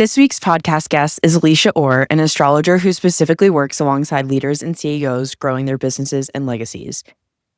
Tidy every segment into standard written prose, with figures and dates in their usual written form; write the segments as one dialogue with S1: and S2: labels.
S1: This week's podcast guest is Alicia Orre, an astrologer who specifically works alongside leaders and CEOs growing their businesses and legacies.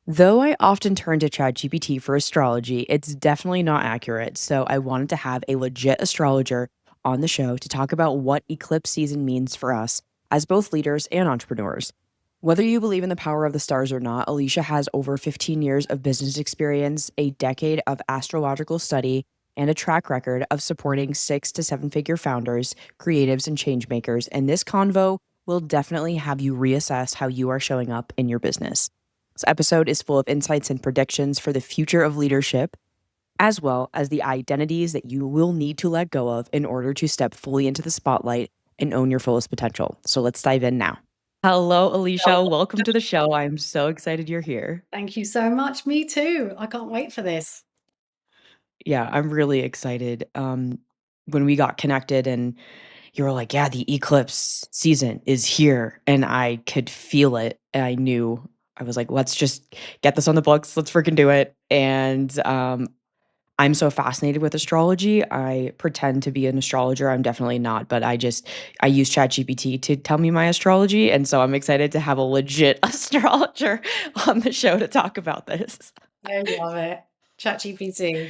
S1: Though I often turn to ChatGPT for astrology, it's definitely not accurate, so I wanted to have a legit astrologer on the show to talk about what eclipse season means for us as both leaders and entrepreneurs. Whether you believe in the power of the stars or not, Alicia has over 15 years of business experience, a decade of astrological study, and a track record of supporting 6 to 7 figure founders, creatives, and changemakers. And this convo will definitely have you reassess how you are showing up in your business. This episode is full of insights and predictions for the future of leadership, as well as the identities that you will need to let go of in order to step fully into the spotlight and own your fullest potential. So let's dive in now. Hello, Alicia. Welcome to the show. I'm so excited you're here.
S2: Thank you so much. Me too. I can't wait for this.
S1: Yeah, I'm really excited. When we got connected and you were like, "Yeah, the eclipse season is here," and I could feel it. And I knew I was like, "Let's just get this on the books. Let's freaking do it." And I'm so fascinated with astrology. I pretend to be an astrologer. I'm definitely not, but I use ChatGPT to tell me my astrology, and so I'm excited to have a legit astrologer on the show to talk about this.
S2: I love it. ChatGPT.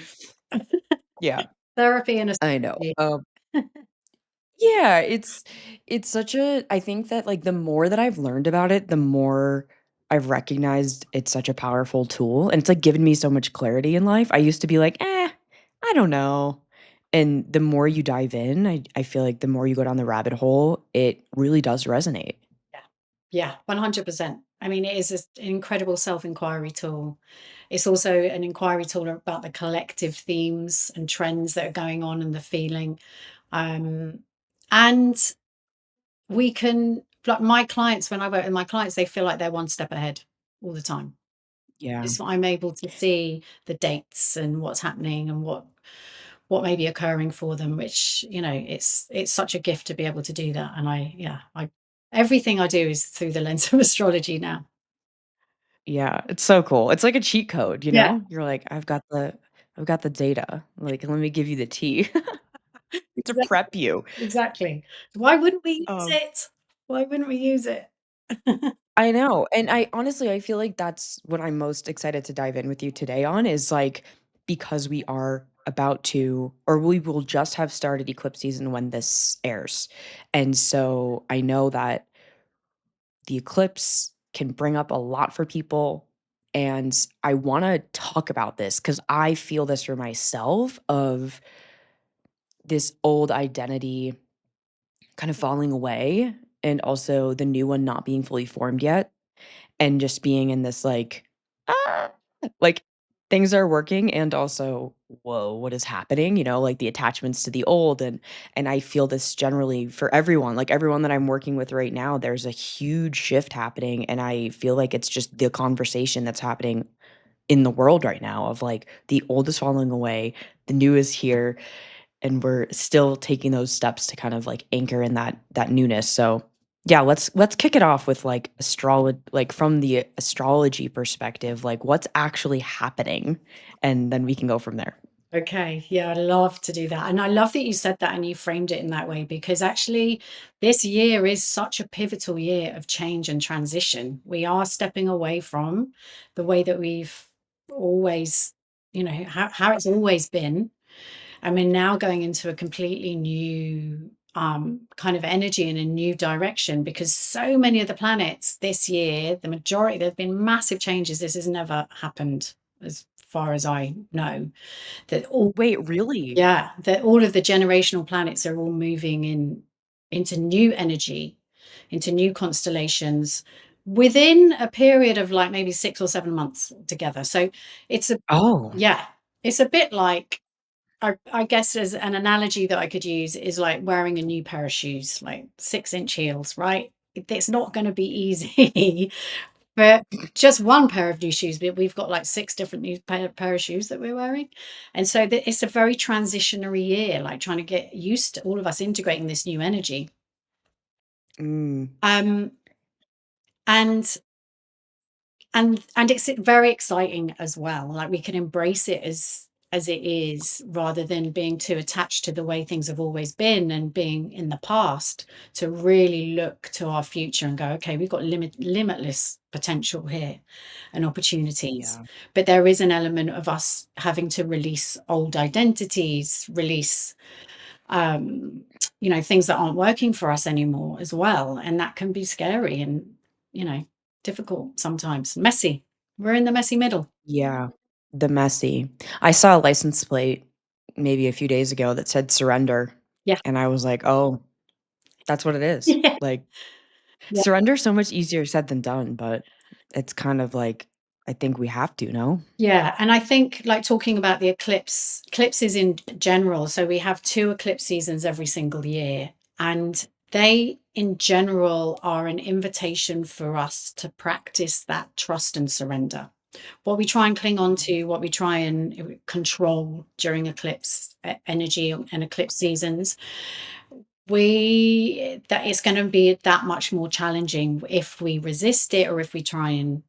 S1: Yeah,
S2: Therapy and
S1: I know.
S2: astrology.
S1: Yeah, it's such a I think that, like, the more that I've learned about it, the more I've recognized it's such a powerful tool, and it's, like, given me so much clarity in life. I used to be like, I don't know." And the more you dive in, I feel like the more you go down the rabbit hole, it really does resonate.
S2: Yeah. Yeah, 100%. I mean, it is an incredible self-inquiry tool. It's also an inquiry tool about the collective themes and trends that are going on and the feeling. Um, and we can, like my clients, when I work with my clients, they feel like they're one step ahead all the time.
S1: Yeah.
S2: I'm able to see the dates and what's happening and what may be occurring for them, which, it's such a gift to be able to do that. And I everything I do is through the lens of astrology now.
S1: Yeah, it's so cool. It's like a cheat code, you
S2: Yeah.
S1: know? You're like, I've got the data. Like, let me give you the tea to
S2: Exactly.
S1: prep you."
S2: Exactly. Why wouldn't we use
S1: Um
S2: it? Why wouldn't we use it?
S1: I know, and I honestly, I feel like that's what I'm most excited to dive in with you today on is, like, because we are about to or we will just have started eclipse season when this airs, and so I know that the eclipse can bring up a lot for people, and I wanna talk about this because I feel this for myself of this old identity kind of falling away, and also the new one not being fully formed yet. And just being in this "Ah," like, things are working and also, "Whoa, what is happening?" Like, the attachments to the old, and I feel this generally for everyone, like, everyone that I'm working with right now, there's a huge shift happening, and I feel like it's just the conversation that's happening in the world right now of, like, the old is falling away, the new is here, and we're still taking those steps to kind of, like, anchor in that newness. So, yeah, let's kick it off with, like, like, from the astrology perspective, like, what's actually happening, and then we can go from there.
S2: Okay, yeah, I love to do that. And I love that you said that and you framed it in that way because actually, this year is such a pivotal year of change and transition. We are stepping away from the way that we've always, how it's always been. And we're now going into a completely new kind of energy in a new direction because so many of the planets this year, the majority, there have been massive changes. This has never happened as far as I know. That all
S1: Wait, really?
S2: Yeah, that all of the generational planets are all moving into new energy, into new constellations within a period of like maybe 6 or 7 months together. So it's a
S1: Oh.
S2: yeah, it's a bit like I guess as an analogy that I could use is like wearing a new pair of shoes, like 6-inch heels, right? It's not going to be easy but just one pair of new shoes, but we've got like 6 different new pair of shoes that we're wearing. And so it's a very transitionary year, like trying to get used to all of us integrating this new energy.
S1: Mm.
S2: Um, and and it's very exciting as well. Like we can embrace it as it is, rather than being too attached to the way things have always been and being in the past, to really look to our future and go, okay, we've got limitless potential here and opportunities.
S1: Yeah.
S2: But there is an element of us having to release old identities, release um, things that aren't working for us anymore as well. And that can be scary and, you know, difficult sometimes, messy. We're in the messy middle.
S1: Yeah. The messy. I saw a license plate maybe a few days ago that said surrender,
S2: Yeah.
S1: and I was like, "Oh, that's what it is."
S2: Yeah.
S1: Like,
S2: Yeah.
S1: surrender's so much easier said than done, but it's kind of like, I think we have to, no?
S2: Yeah. And I think, like, talking about the eclipses in general. So we have two eclipse seasons every single year. And they, in general, are an invitation for us to practice that trust and surrender. What we try and cling on to, what we try and control during eclipse energy and eclipse seasons, we that is going to be that much more challenging if we resist it or if we try and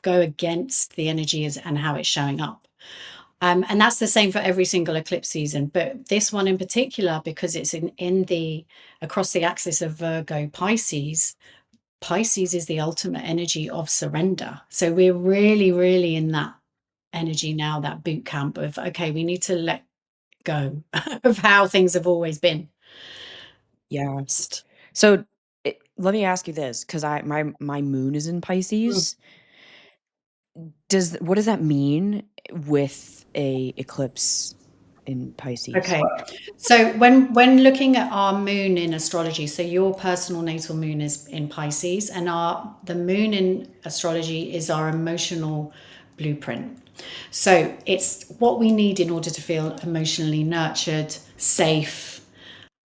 S2: go against the energies and how it's showing up. And that's the same for every single eclipse season. But this one in particular, because it's in the across the axis of Virgo Pisces, Pisces is the ultimate energy of surrender. So we're really, really in that energy now, that boot camp of, okay, we need to let go of how things have always been.
S1: Yeah.
S2: Just-
S1: So, let me ask you this, because my moon is in
S2: Mm.
S1: Pisces. Does what does that mean with a eclipse in Pisces?
S2: Okay. So when looking at our moon in astrology, so your personal natal moon is in Pisces, and our the moon in astrology is our emotional blueprint. So it's what we need in order to feel emotionally nurtured, safe,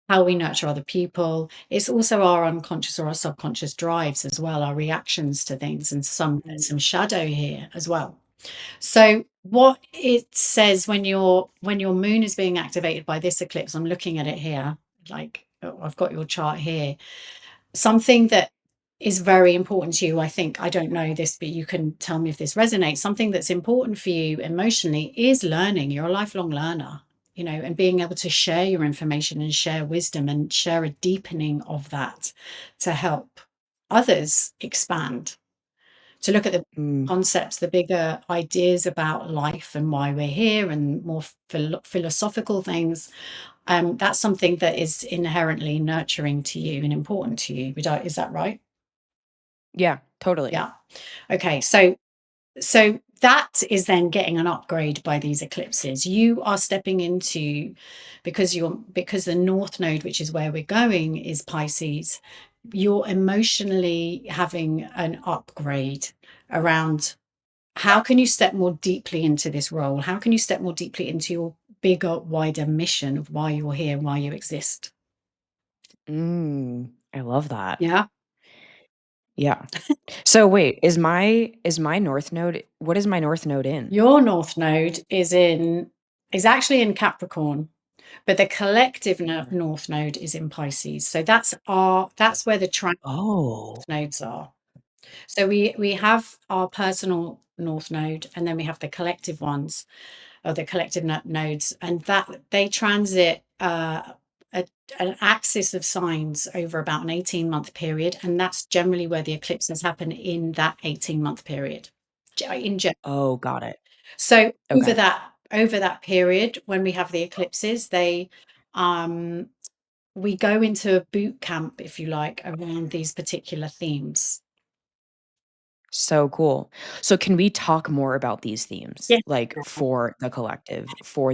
S2: how we nurture other people. It's also our unconscious or our subconscious drives as well, our reactions to things, and some shadow here as well. So what it says when your moon is being activated by this eclipse, I'm looking at it here, like I've got your chart here. Something that is very important to you, I think, I don't know this, but you can tell me if this resonates. Something that's important for you emotionally is learning. You're a lifelong learner, and being able to share your information and share wisdom and share a deepening of that to help others expand, to look at the
S1: Mm,
S2: concepts, the bigger ideas about life and why we're here, and more philosophical things. That's something that is inherently nurturing to you and important to you. Is that right?
S1: yeah, totally.
S2: Yeah. Okay. So that is then getting an upgrade by these eclipses. You are stepping into, because the north node, which is where we're going, is Pisces. You're emotionally having an upgrade around how can you step more deeply into this role? How can you step more deeply into your bigger, wider mission of why you're here and why you exist?
S1: I love that.
S2: Yeah.
S1: Yeah. So wait, is my north node what is my north node in?
S2: Your north node is actually in Capricorn, but the collective north node is in Pisces. So that's where the trine
S1: Oh,
S2: nodes are. So we have our personal north node, and then we have the collective ones, or the collective nodes, and that they transit a, an axis of signs over about an 18-month period, and that's generally where the eclipses happen in that 18-month period. In general.
S1: oh, got it.
S2: So over
S1: Okay.
S2: that period, when we have the eclipses, um, we go into a boot camp, if you like, around these particular themes.
S1: So cool. So can we talk more about these themes?
S2: Yeah.
S1: Like, for the collective, for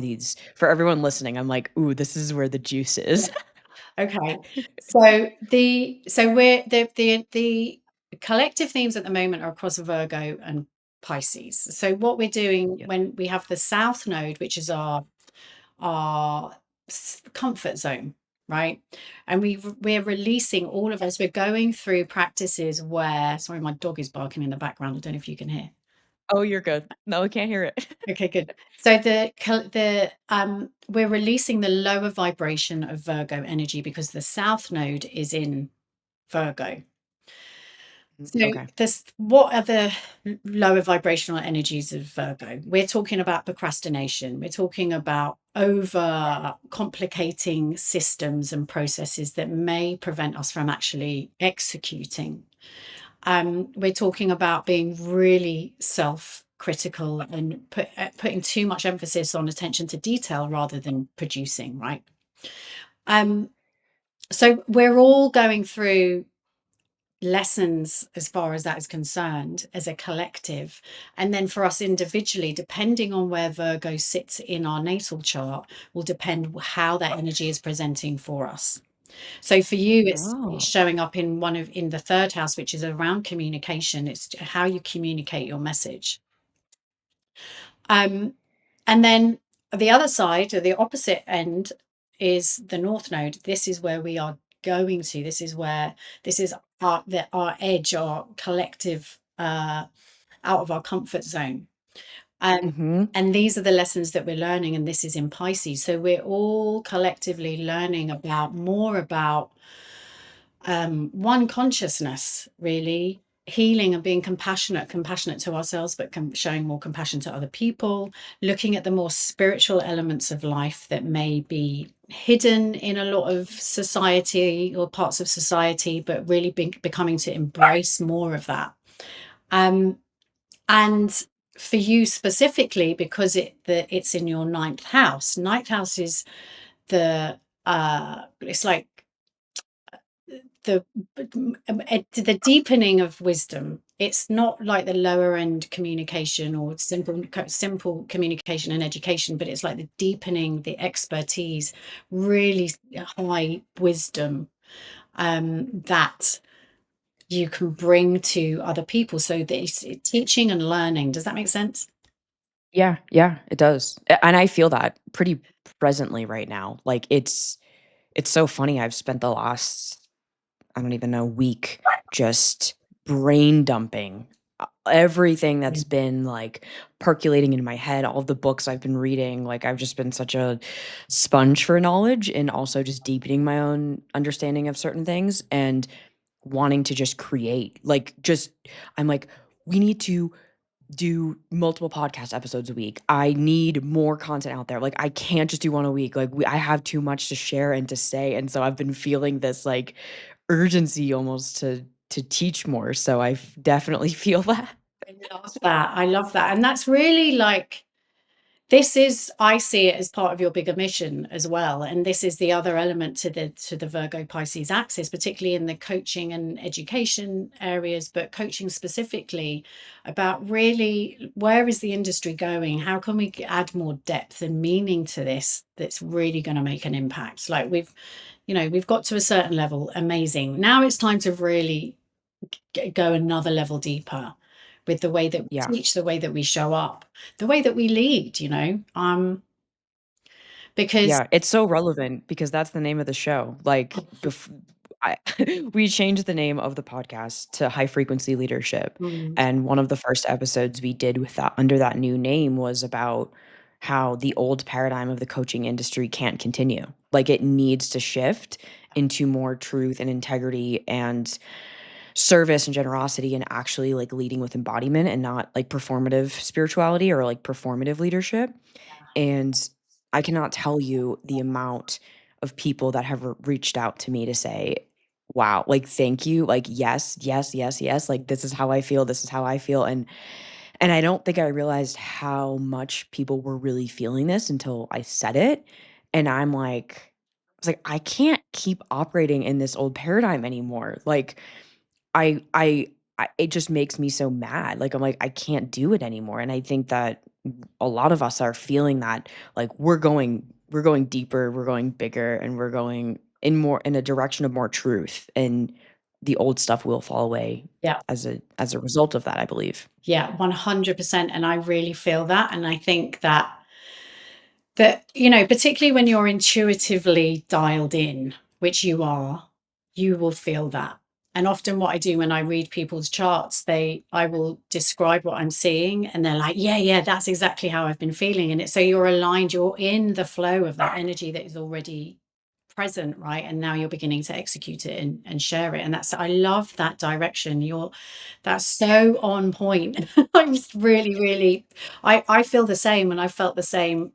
S1: everyone listening, I'm like, "Ooh, this is where the juice is."
S2: Okay. So the collective themes at the moment are across Virgo and Pisces. So what we're doing
S1: Yeah.
S2: when we have the South Node, which is our comfort zone, right? And we're releasing all of us. We're going through practices where, sorry, my dog is barking in the background. I don't know if you can hear.
S1: Oh, you're good. No, I can't hear it.
S2: Okay, good. So we're releasing the lower vibration of Virgo energy because the South Node is in Virgo. So
S1: Okay.
S2: this what are the lower vibrational energies of Virgo? We're talking about procrastination. We're talking about over complicating systems and processes that may prevent us from actually executing. We're talking about being really self-critical and putting too much emphasis on attention to detail rather than producing, right? Um, so we're all going through lessons as far as that is concerned as a collective. And then for us individually, depending on where Virgo sits in our natal chart, will depend how that energy is presenting for us. So for you, it's
S1: Oh.
S2: showing up in the third house, which is around communication. It's how you communicate your message. Um, and then the other side, or the opposite end, is the North Node. This is where we are going to. This is our edge, our collective out of our comfort zone. Um,
S1: Mhm.
S2: and these are the lessons that we're learning, and this is in Pisces. So we're all collectively learning about more about one consciousness, really healing and being compassionate to ourselves, but showing more compassion to other people, looking at the more spiritual elements of life that may be hidden in a lot of society or parts of society, but really becoming to embrace more of that. Um, and for you specifically, because it's in your ninth house. Ninth house is it's like the the deepening of wisdom. It's not like the lower end communication or simple communication and education, but it's like the deepening, the expertise, really high wisdom that you can bring to other people. So that it's teaching and learning. Does that make sense?
S1: Yeah, yeah, it does. And I feel that pretty presently right now. Like, it's so funny. I've spent the last, I don't even know, week just brain dumping everything that's been, like, percolating in my head, all the books I've been reading. Like, I've just been such a sponge for knowledge and also just deepening my own understanding of certain things and wanting to just create. Like, just I'm like, "We need to do multiple podcast episodes a week. I need more content out there. Like, I can't just do one a week. Like, I have too much to share and to say." And so I've been feeling this like urgency almost to teach more. So definitely feel that.
S2: I love that. I love that. And that's really like this is I see it as part of your bigger mission as well, and this is the other element to the Virgo-Pisces axis, particularly in the coaching and education areas, but coaching specifically about really where is the industry going? How can we add more depth and meaning to this that's really going to make an impact? Like we've got to a certain level, amazing. Now it's time to really go another level deeper with the way that we
S1: Yeah.
S2: teach, the way that we show up, the way that we lead, because
S1: Yeah, it's so relevant because that's the name of the show. Like, I we changed the name of the podcast to High Frequency Leadership,
S2: Mm,
S1: and one of the first episodes we did with that under that new name was about how the old paradigm of the coaching industry can't continue. Like, it needs to shift into more truth and integrity and service and generosity and actually, like, leading with embodiment and not, like, performative spirituality or, like, performative leadership. And I cannot tell you the amount of people that have reached out to me to say, "Wow, like, thank you. Like, yes, yes, yes, yes. Like, this is how I feel. This is how I feel." And I don't think I realized how much people were really feeling this until I said it. And I was like, "I can't keep operating in this old paradigm anymore." Like, I it just makes me so mad. Like, I'm like, "I can't do it anymore." And I think that a lot of us are feeling that, like, we're going deeper, we're going bigger, and we're going in a direction of more truth, and the old stuff will fall away
S2: yeah,
S1: as a result of that, I believe.
S2: yeah, 100%. And I really feel that. And I think that particularly when you're intuitively dialed in, which you are, you will feel that. And often what I do when I read people's charts, I will describe what I'm seeing and they're like, yeah, yeah, that's exactly how I've been feeling. And so you're aligned, you're in the flow of that energy that is already present, right? And now you're beginning to execute it and share it. And that's, I love that direction. That's so on point. I'm just really, really, I feel the same, and I felt the same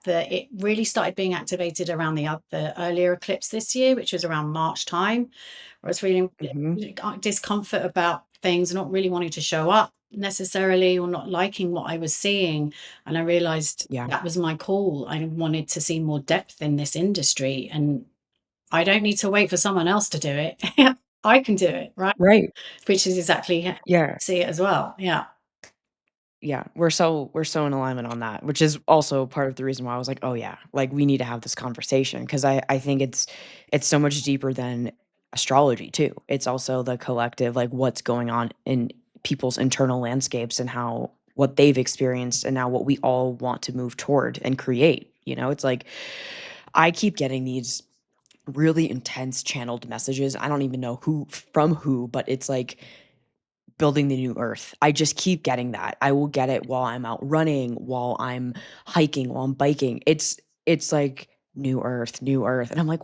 S2: it really started being activated around the earlier eclipse this year, which was around March time. I was feeling
S1: Mhm.
S2: discomfort about things, not really wanting to show up necessarily, or not liking what I was seeing. And I realized
S1: Yeah.
S2: that was my call. I wanted to see more depth in this industry, and I don't need to wait for someone else to do it. I can do it, right?
S1: Right.
S2: Which is exactly how I
S1: Yeah.
S2: see it as well. Yeah.
S1: Yeah, we're so in alignment on that, which is also part of the reason why I was like, "Oh, yeah, like, we need to have this conversation because I think it's so much deeper than astrology too. It's also the collective, like, what's going on in people's internal landscapes and how what they've experienced and now what we all want to move toward and create, you know? It's like, I keep getting these really intense channeled messages. I don't even know who from who, but it's like building the new earth. I just keep getting that. I will get it while I'm out running, while I'm hiking, while I'm biking. It's like new earth. And I'm like,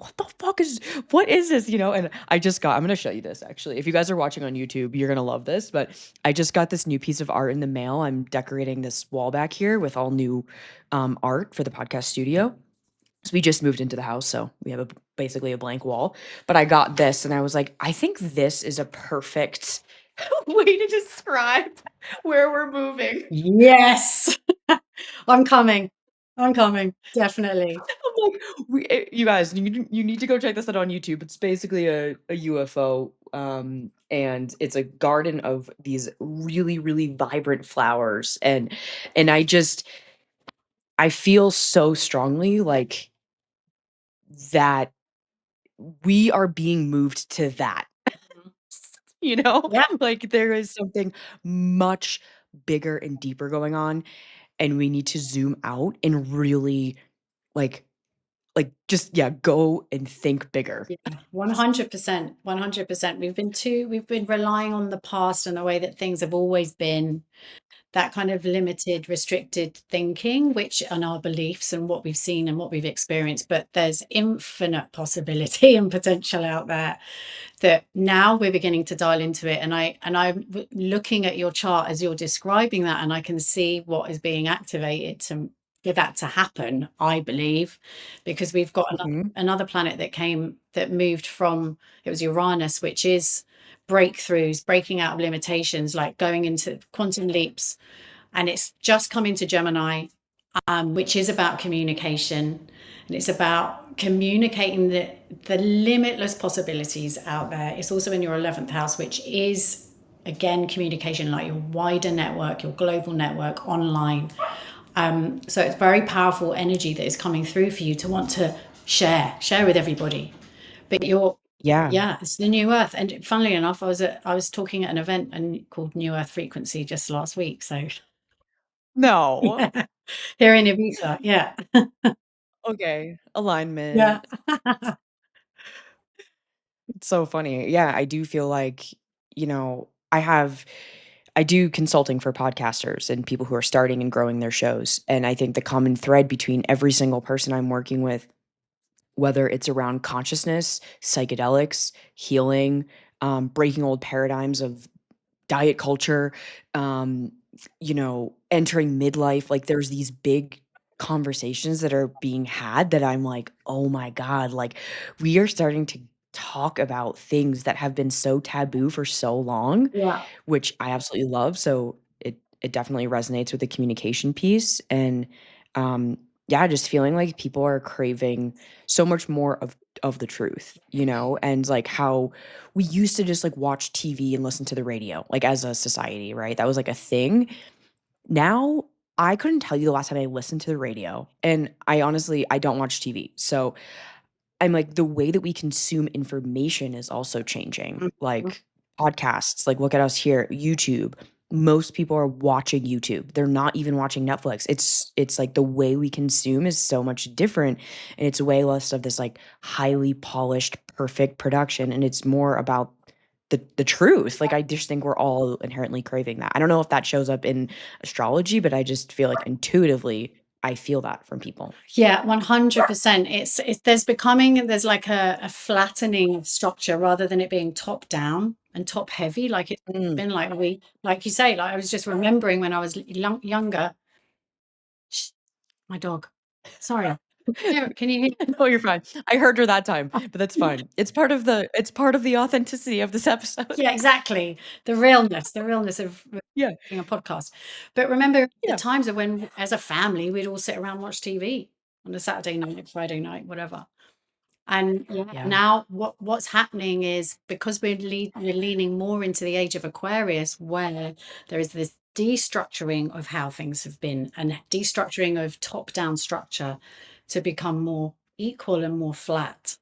S1: what is this? You know, and I'm gonna show you this actually. If you guys are watching on YouTube, you're gonna love this. But I just got this new piece of art in the mail. I'm decorating this wall back here with all new art for the podcast studio. So we just moved into the house, so we have basically a blank wall. But I got this and I was like, I think this is a perfect way to describe where we're moving.
S2: Yes. I'm coming. I'm coming. Definitely.
S1: I'm like, you guys, you need to go check this out on YouTube. It's basically a UFO, and it's a garden of these really, really vibrant flowers, and I feel so strongly like that we are being moved to that.
S2: Mhm.
S1: You know?
S2: Yeah.
S1: Like, there is something much bigger and deeper going on, and we need to zoom out and really, like just, yeah, go and think bigger.
S2: Yeah, 100%, 100%. We've been relying on the past and the way that things have always been, that kind of limited, restricted thinking, which and our beliefs and what we've seen and what we've experienced. But there's infinite possibility and potential out there that now we're beginning to dial into it. And I'm looking at your chart as you're describing that, and I can see what is being activated to for that to happen, I believe, because we've got
S1: Mhm.
S2: another planet that moved from, it was Uranus, which is breakthroughs, breaking out of limitations, like going into quantum leaps. And it's just come into Gemini, which is about communication. And it's about communicating the limitless possibilities out there. It's also in your 11th house, which is, again, communication, like your wider network, your global network online. So it's very powerful energy that is coming through for you to want to share with everybody. But
S1: Yeah.
S2: yeah, it's the new earth. And funnily enough, I was talking at an event called New Earth Frequency just last week. So
S1: No.
S2: yeah, here in Ibiza. Yeah.
S1: Okay.
S2: Yeah.
S1: Alignment. It's so funny. Yeah, I do feel like, you know, I do consulting for podcasters and people who are starting and growing their shows, and I think the common thread between every single person I'm working with, whether it's around consciousness, psychedelics, healing, breaking old paradigms of diet culture, um, entering midlife, like, there's these big conversations that are being had that I'm like, "Oh my god," like, we are starting to talk about things that have been so taboo for so long,
S2: Yeah.
S1: which I absolutely love, so it definitely resonates with the communication piece, and, yeah, just feeling like people are craving so much more of the truth, and, like, how we used to just, like, watch TV and listen to the radio, like, as a society, right? That was, like, a thing. Now, I couldn't tell you the last time I listened to the radio, and I don't watch TV, so I'm like, the way that we consume information is also changing,
S2: Mhm.
S1: like, podcasts, like, look at us here, YouTube. Most people are watching YouTube. They're not even watching Netflix. It's like the way we consume is so much different, and it's way less of this, like, highly polished, perfect production, and it's more about the truth. Like, I just think we're all inherently craving that. I don't know if that shows up in astrology, but I just feel like intuitively I feel that from people.
S2: Yeah, 100%. There's like a flattening of structure rather than it being top down and top heavy. Like it's
S1: Mm.
S2: been like you say, like I was just remembering when I was younger. Shh, my dog. Sorry. Can you
S1: No, you're fine. I heard her that time, but that's fine. It's part of the authenticity of this episode.
S2: Yeah, exactly. The realness of
S1: Yeah,
S2: doing a podcast. But remember the
S1: yeah,
S2: times of when, as a family, we'd all sit around and watch TV on a Saturday night, Friday night, whatever. And yeah,
S1: yeah.
S2: now what's happening is because we're leaning more into the age of Aquarius, where there is this destructuring of how things have been and destructuring of top-down structure to become more equal and more flat.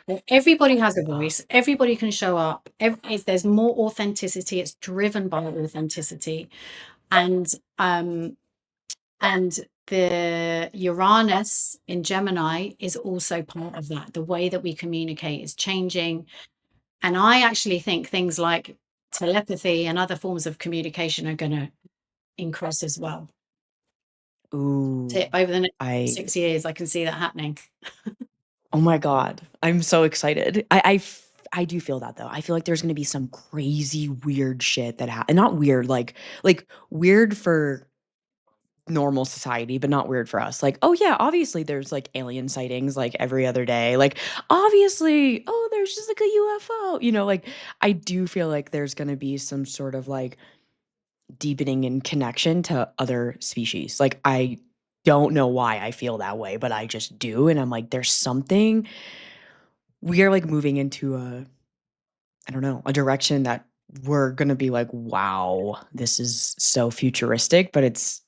S2: Well, everybody has a
S1: Ah,
S2: voice. Everybody can show up. There's more authenticity. It's driven by authenticity, and um, and the Uranus in Gemini is also part of that. The way that we communicate is changing, and I actually think things like telepathy and other forms of communication are going to increase as well.
S1: ooh,
S2: Tip over the next
S1: I
S2: 6 years, I can see that happening.
S1: oh my god, I'm so excited. I do feel that though. I feel like there's gonna be some crazy weird shit that not weird, like weird for normal society, but not weird for us. Like, oh yeah, obviously there's like alien sightings like every other day. Like, obviously, oh, there's just like a UFO. Like I do feel like there's gonna be some sort of like deepening in connection to other species. Like I don't know why I feel that way, but I just do. And I'm like, there's something we are like moving into I don't know, a direction that we're gonna be like, wow, this is so futuristic, but it's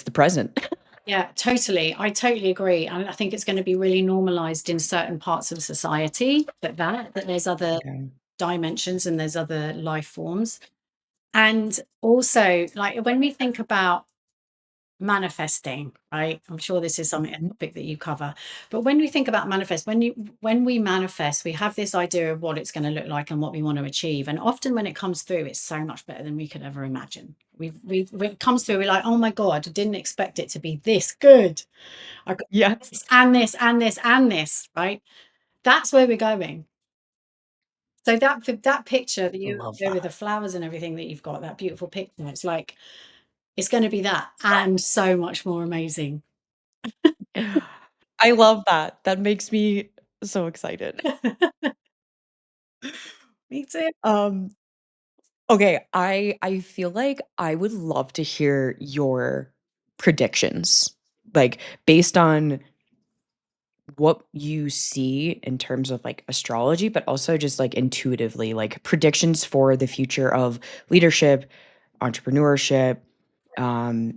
S1: the present.
S2: Yeah, totally. I totally agree. And I think it's going to be really normalized in certain parts of society that there's other
S1: Okay.
S2: dimensions and there's other life forms. And also, like when we think about manifesting, right? I'm sure this is something a
S1: Mhm.
S2: topic that you cover. But when we think about when we manifest, we have this idea of what it's going to look like and what we want to achieve. And often when it comes through, it's so much better than we could ever imagine. When it comes through, we're like, oh my God, I didn't expect it to be this good. I got
S1: Yes.
S2: this and this and this and this, right? That's where we're going. So that picture that you
S1: Love
S2: with the
S1: that.
S2: flowers and everything that you've got, that beautiful picture, it's like it's going to be that and so much more amazing.
S1: I love that. That makes me so excited.
S2: Me too.
S1: Um, okay, I feel like I would love to hear your predictions. Like based on what you see in terms of like astrology, but also just like intuitively, like predictions for the future of leadership, entrepreneurship,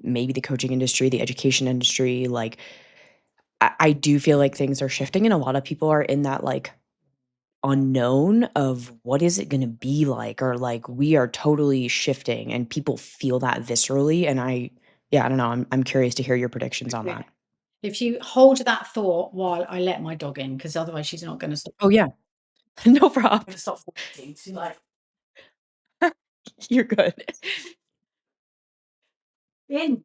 S1: maybe the coaching industry, the education industry. Like, I do feel like things are shifting, and a lot of people are in that like unknown of what is it going to be like, or like we are totally shifting, and people feel that viscerally. And yeah, I don't know. I'm curious to hear your predictions on
S2: Okay.
S1: that.
S2: If you hold that thought while I let my dog in, because otherwise she's not going to stop.
S1: Oh yeah, no problem.
S2: Going to stop walking. She's like
S1: You're good.
S2: in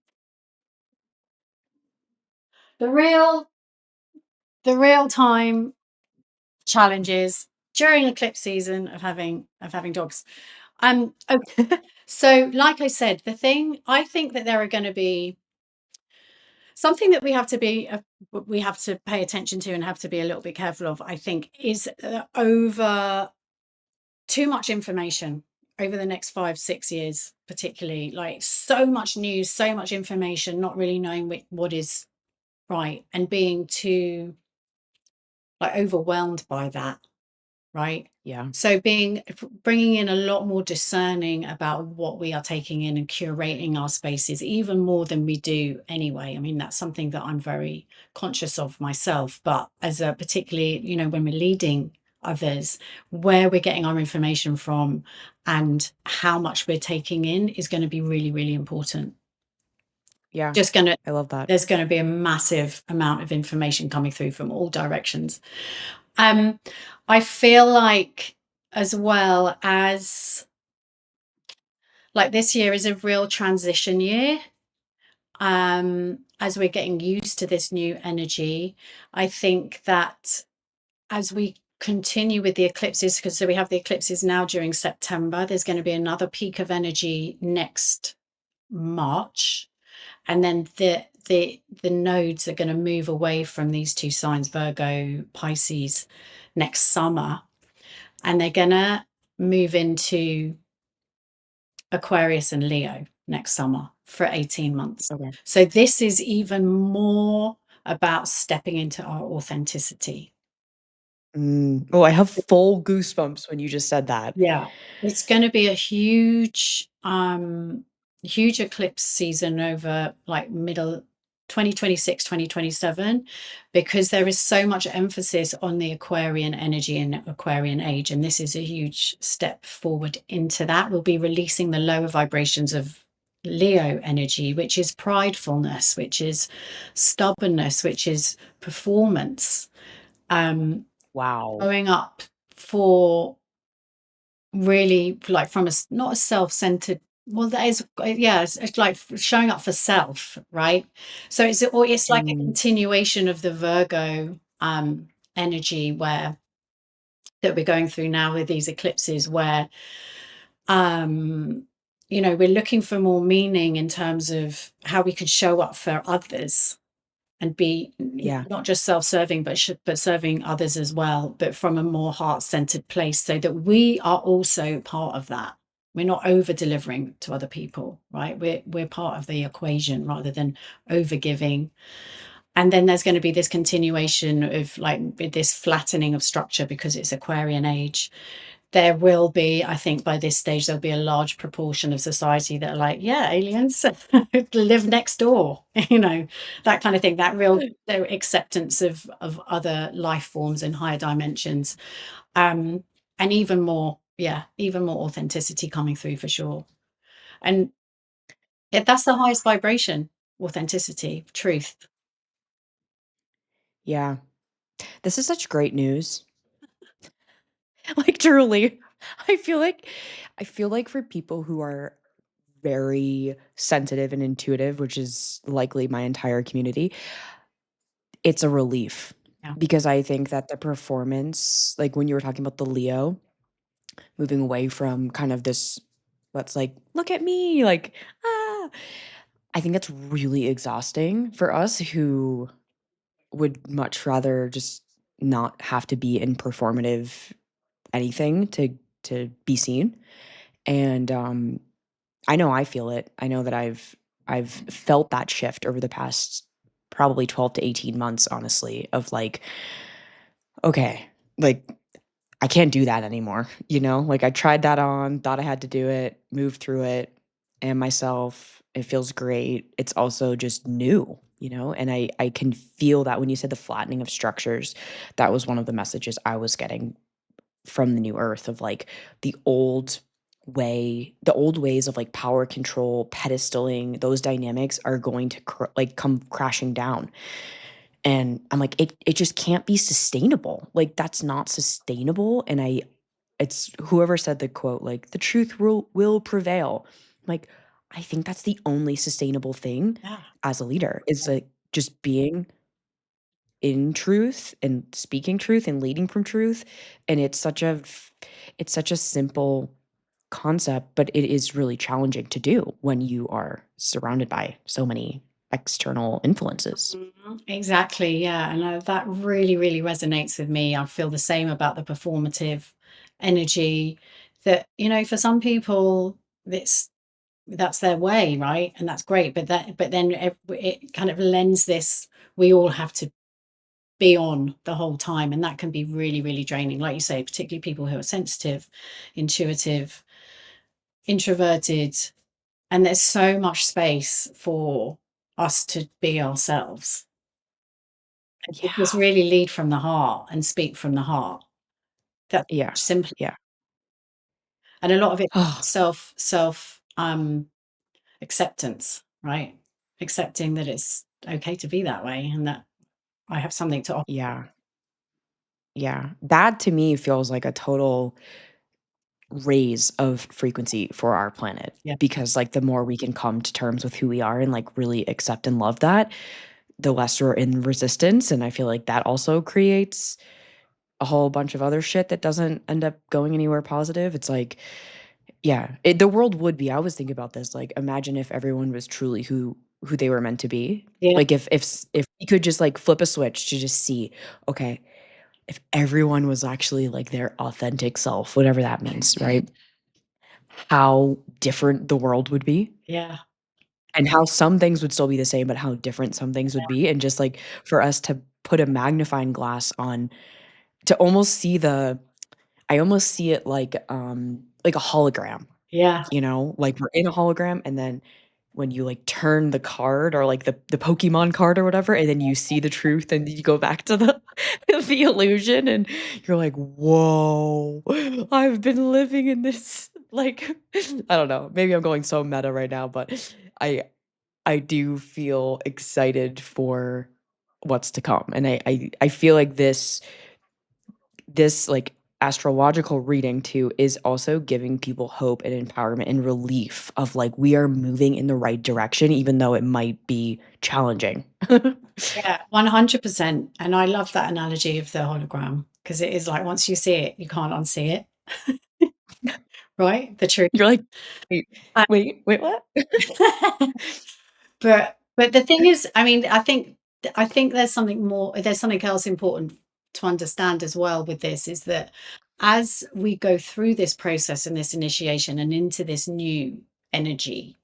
S2: the real time challenges during eclipse season of having dogs. Okay. So, like I said, the thing I think that there are going to be something that we have to pay attention to and have to be a little bit careful of. I think is over too much information over the next 5 6 years, particularly like so much news, so much information, not really knowing what is right and being too like overwhelmed by that. Right?
S1: Yeah.
S2: So bringing in a lot more discerning about what we are taking in and curating our spaces even more than we do anyway. I mean, that's something that I'm very conscious of myself, but as a particularly, when we're leading others, where we're getting our information from and how much we're taking in is going to be really, really important.
S1: Yeah.
S2: Just going to
S1: I love that.
S2: There's going to be a massive amount of information coming through from all directions. Um, I feel like as well as like this year is a real transition year. as we're getting used to this new energy, I think that as we continue with the eclipses, because so we have the eclipses now during September, there's going to be another peak of energy next March, and then the nodes are going to move away from these two signs, Virgo, Pisces, next summer, and they're going to move into Aquarius and Leo next summer for 18 months.
S1: Okay.
S2: So this is even more about stepping into our authenticity.
S1: Oh, I have full goosebumps when you just said that.
S2: Yeah. It's gonna be a huge eclipse season over, like, middle 2026, 2027, because there is so much emphasis on the Aquarian energy and Aquarian age, and this is a huge step forward into that. We'll be releasing the lower vibrations of Leo energy, which is pridefulness, which is stubbornness, which is performance, um,
S1: Wow.
S2: showing up for really, like, from a not a self-centered, well, that is, yeah, it's like showing up for self, right? So it's like a
S1: Mm,
S2: continuation of the Virgo energy where that we're going through now with these eclipses, where um we're looking for more meaning in terms of how we could show up for others and be
S1: yeah.
S2: not just self-serving, but serving others as well, but from a more heart-centered place, so that we are also part of that. We're not over delivering to other people, right? We're part of the equation rather than over giving. And then there's going to be this continuation of, like, with this flattening of structure, because it's Aquarian age. There will be, I think by this stage, there'll be a large proportion of society that are like, yeah, aliens live next door, that kind of thing, that real their acceptance of other life forms in higher dimensions. Um, and even more, yeah, even more authenticity coming through for sure. And that's the highest vibration, authenticity, truth.
S1: Yeah. This is such great news. Like, truly. I feel like I feel like for people who are very sensitive and intuitive, which is likely my entire community, it's a relief
S2: Yeah.
S1: because I think that the performance, like when you were talking about the Leo, moving away from kind of this, let's like, look at me, like, ah, I think that's really exhausting for us who would much rather just not have to be in performative anything to be seen. And I know I feel it. I know that I've felt that shift over the past probably 12 to 18 months, honestly, of like, okay, like I can't do that anymore, you know? Like I tried that on, thought I had to do it, moved through it, and myself. It feels great. It's also just new, you know? And I can feel that when you said the flattening of structures, that was one of the messages I was getting from the new earth of like the old ways of like power control, pedestaling, those dynamics are going to like come crashing down. And I'm like, it just can't be sustainable. Like that's not sustainable. And it's whoever said the quote, like the truth will prevail. Like, I think that's the only sustainable thing
S2: Yeah.
S1: as a leader is like just being in truth and speaking truth and leading from truth. And it's such a simple concept, but it is really challenging to do when you are surrounded by so many external influences.
S2: Mhm. Exactly. Yeah. And that really, really resonates with me. I feel the same about the performative energy that, for some people, that's their way, right? And that's great. But then it kind of lends this, we all have to be on the whole time. And that can be really, really draining. Like you say, particularly people who are sensitive, intuitive, introverted. And there's so much space for us to be ourselves. And to just
S1: Yeah.
S2: really lead from the heart and speak from the heart. That's
S1: Yeah.
S2: simple.
S1: Yeah.
S2: And a lot of it
S1: Oh,
S2: acceptance, right? Accepting that it's okay to be that way and that I have something to offer.
S1: yeah. Yeah. That to me feels like a total raise of frequency for our planet
S2: Yeah.
S1: because, like, the more we can come to terms with who we are and, like, really accept and love that, the less we're in resistance, and I feel like that also creates a whole bunch of other shit that doesn't end up going anywhere positive. It's like, yeah, the world would be I was thinking about this, like, imagine if everyone was truly who they were meant to be.
S2: Yeah.
S1: Like, if we could just, like, flip a switch to just see, okay, if everyone was actually, like, their authentic self, whatever that means, right? How different the world would be,
S2: Yeah.
S1: and how some things would still be the same, but how different some things would be, and just, like, for us to put a magnifying glass on to almost see the I almost see it like a hologram.
S2: Yeah.
S1: You know, like, we're in a hologram, and then when you, like, turn the card or, like, the Pokemon card or whatever, and then you see the truth, and then you go back to the the illusion, and you're like, "Whoa, I've been living in this," like, I don't know, maybe I'm going so meta right now, but I I do feel excited for what's to come, and I feel like this, like, astrological reading too is also giving people hope and empowerment and relief of, like, we are moving in the right direction even though it might be challenging.
S2: Yeah, 100%, and I love that analogy of the hologram because it is like once you see it, you can't unsee it, right? The truth.
S1: You're like, "Wait,
S2: Uh,
S1: wait, what?"
S2: but the thing is, I mean, I think there's something else important to understand as well with this is that as we go through this process and this initiation and into this new energy,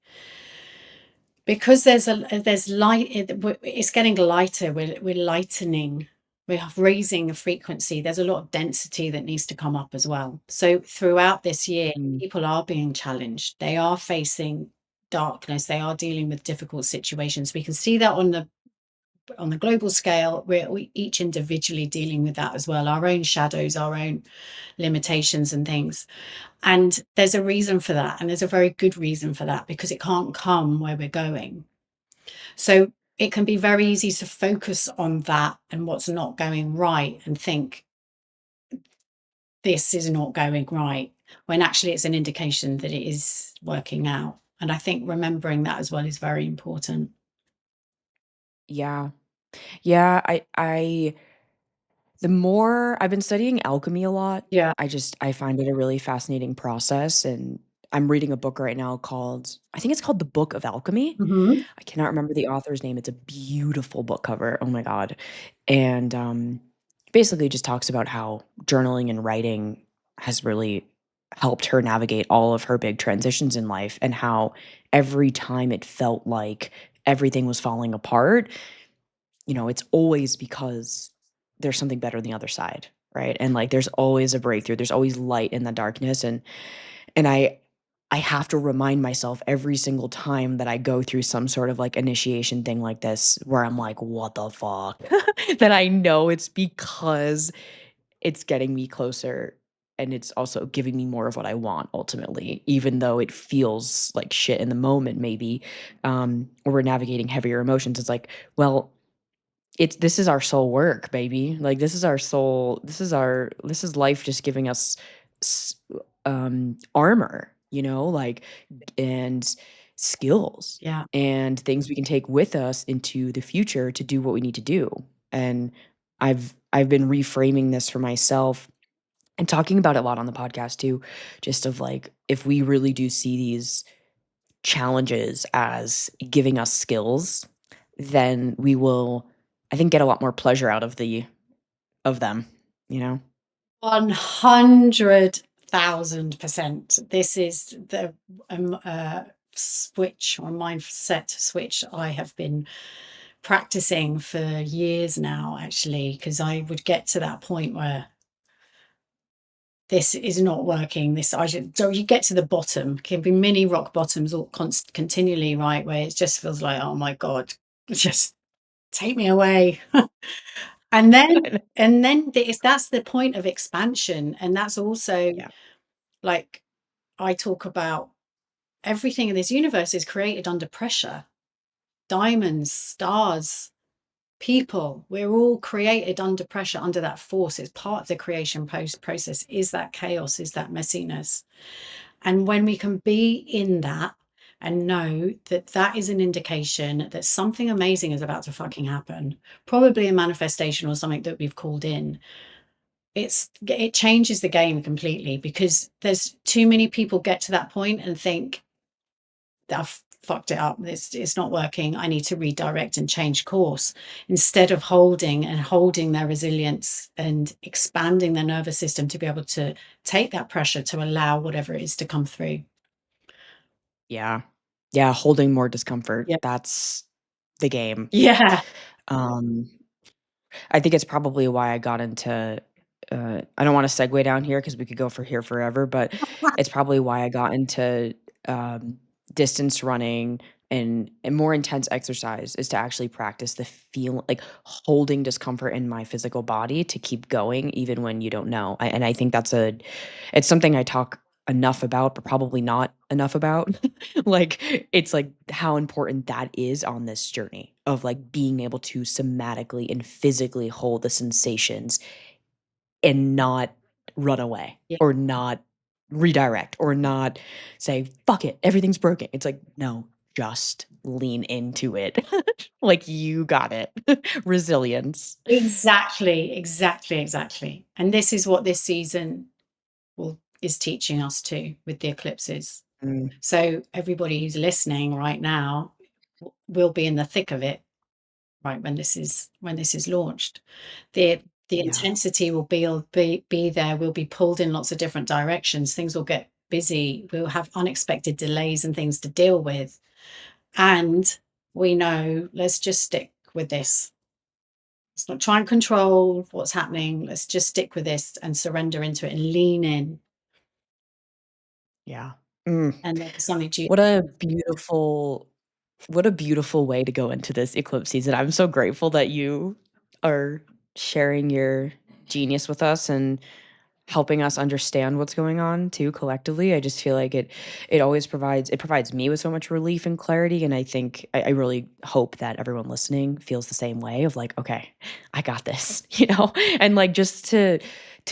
S2: because there's light, it's getting lighter, we're lightening, we're raising a frequency, there's a lot of density that needs to come up as well. So throughout this year,
S1: Mm,
S2: people are being challenged, they are facing darkness, they are dealing with difficult situations. We can see that on the global scale, we each individually dealing with that as well, our own shadows, our own limitations and things. And there's a reason for that, and there's a very good reason for that, because it can't come where we're going. So it can be very easy to focus on that and what's not going right and think this is not going right, when actually it's an indication that it is working out. And I think remembering that as well is very important.
S1: yeah. Yeah, I the more I've been studying alchemy a lot,
S2: Yeah.
S1: I find it a really fascinating process, and I'm reading a book right now called I think it's called The Book of Alchemy.
S2: Hmm.
S1: I cannot remember the author's name, it's a beautiful book cover, oh my god, and, basically just talks about how journaling and writing has really helped her navigate all of her big transitions in life, and how every time it felt like everything was falling apart, you know, it's always because there's something better on the other side, right? And, like, there's always a breakthrough, there's always light in the darkness, and I have to remind myself every single time that I go through some sort of, like, initiation thing like this where I'm like, "What the fuck?" That I know it's because it's getting me closer, and it's also giving me more of what I want ultimately, even though it feels like shit in the moment maybe, or we're navigating heavier emotions. It's like, well, it's this is our soul work, baby. Like, this is our soul this is life just giving us s armor, you know, like, and skills,
S2: Yeah.
S1: and things we can take with us into the future to do what we need to do, and I've been reframing this for myself and talking about it a lot on the podcast too, just of, like, if we really do see these challenges as giving us skills, then we will, I think, get a lot more pleasure out of them, you know?
S2: 100,000%. This is the switch or mindset switch I have been practicing for years now, actually, because I would get to that point where this is not working. This I should. So you get to the bottom. Can be mini rock bottoms all continually, right? Where it just feels like, oh my god, just take me away. And then that's the point of expansion, and that's also
S1: Yeah.
S2: like I talk about everything in this universe is created under pressure. Diamonds, stars, people. We're all created under pressure, under that force. It's part of the creation process, is that chaos, is that messiness. And when we can be in that and know that that is an indication that something amazing is about to fucking happen, probably a manifestation or something that we've called in, it changes the game completely, because there's too many people get to that point and think, I've fucked it up. It's not working. I need to redirect and change course, instead of holding their resilience and expanding their nervous system to be able to take that pressure to allow whatever it is to come through.
S1: Yeah. Yeah, holding more discomfort,
S2: Yeah.
S1: that's the game.
S2: Yeah.
S1: Um, I think it's probably why I got into, I don't wanna segue down here because we could go for here forever, but it's probably why I got into, um, distance running and more intense exercise, is to actually practice the feel like, holding discomfort in my physical body to keep going even when you don't know. I think it's something I talk enough about, but probably not enough about. Like, it's, like, how important that is on this journey of, like, being able to somatically and physically hold the sensations and not run away
S2: Yeah.
S1: or not redirect or not say, "Fuck it, everything's broken." It's like, "No, just lean into it." Like, you got it. Resilience.
S2: Exactly, exactly, exactly. And this is what this season is teaching us too, with the eclipses.
S1: Mm,
S2: So everybody who's listening right now will be in the thick of it, right, when this is launched. The the
S1: yeah,
S2: intensity will be there. We'll be pulled in lots of different directions. Things will get busy. We'll have unexpected delays and things to deal with. And we know, let's just stick with this. Let's not try and control what's happening. Let's just stick with this and surrender into it and lean in.
S1: yeah. Mm.
S2: And there's something to
S1: What a beautiful what a beautiful way to go into this eclipse season. I'm so grateful that you are sharing your genius with us and helping us understand what's going on too collectively. I just feel like it always provides me with so much relief and clarity. And I think I really hope that everyone listening feels the same way of like, okay, I got this, and like just to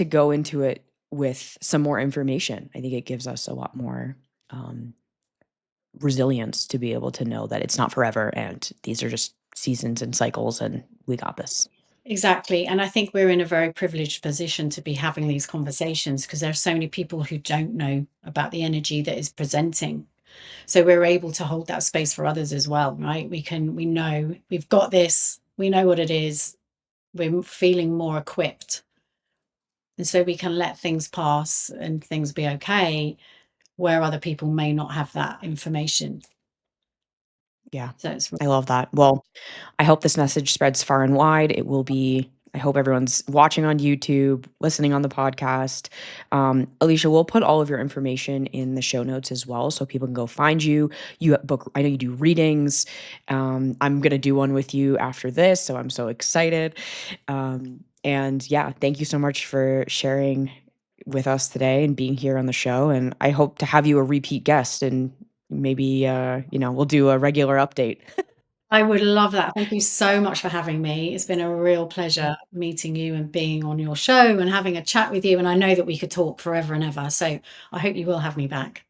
S1: go into it with some more information. I think it gives us a lot more um resilience to be able to know that it's not forever and these are just seasons and cycles and we got this.
S2: Exactly. And I think we're in a very privileged position to be having these conversations, because there are so many people who don't know about the energy that is presenting. So we're able to hold that space for others as well, right? We know we've got this, we know what it is, we're feeling more equipped. And so we can let things pass and things be okay, where other people may not have that information.
S1: Yeah.
S2: So it's
S1: I love that. Well, I hope this message spreads far and wide. I hope everyone's watching on YouTube, listening on the podcast. Alicia, we'll put all of your information in the show notes as well so people can go find you. I know you do readings. I'm going to do one with you after this. So I'm so excited. And yeah, thank you so much for sharing with us today and being here on the show. And I hope to have you a repeat guest and maybe, we'll do a regular update.
S2: I would love that. Thank you so much for having me. It's been a real pleasure meeting you and being on your show and having a chat with you. And I know that we could talk forever and ever. So I hope you will have me back.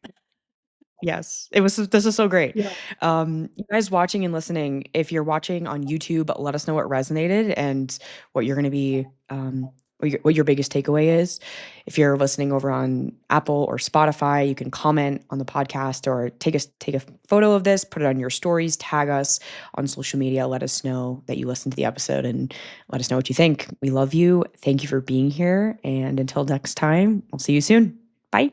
S1: Yes, this is so great.
S2: Yeah.
S1: You guys watching and listening, if you're watching on YouTube, let us know what resonated and what you're gonna be, what your biggest takeaway is. If you're listening over on Apple or Spotify, you can comment on the podcast or take a photo of this, put it on your stories, tag us on social media, let us know that you listened to the episode, and let us know what you think. We love you. Thank you for being here, and until next time, I'll see you soon. Bye.